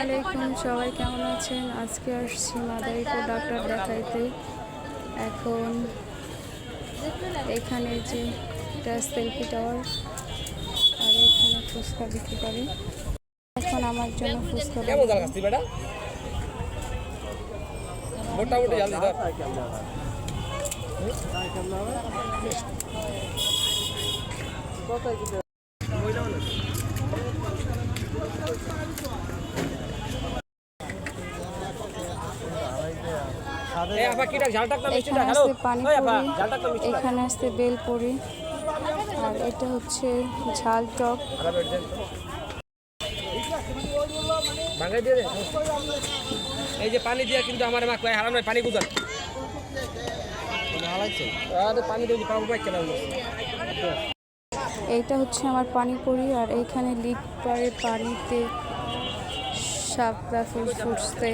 আলাইকুম, সবাই কেমন আছেন? আজকে আসছি মাদারীপুর ডাক্তার দেখাইতে। এখন এখানে যে এটা সেলফি টাওয়ার, আর এখানে ফুচকা বিক্রি করে। এখন আমার জন্য ফুচকা এখানে আসতে পানিপুরি, এখানে আসতে বেলপুরি, আর এটা হচ্ছে ঝাল টক। এই যে পানি দিয়ে কিন্তু আমার মা কয় হারানো পানি গুজার পানি দিয়ে পাবো এইটা হচ্ছে আমার পানিপুরি, আর এইখানে লিক পারে পানিতে শাপলা ফুল ফুটছে।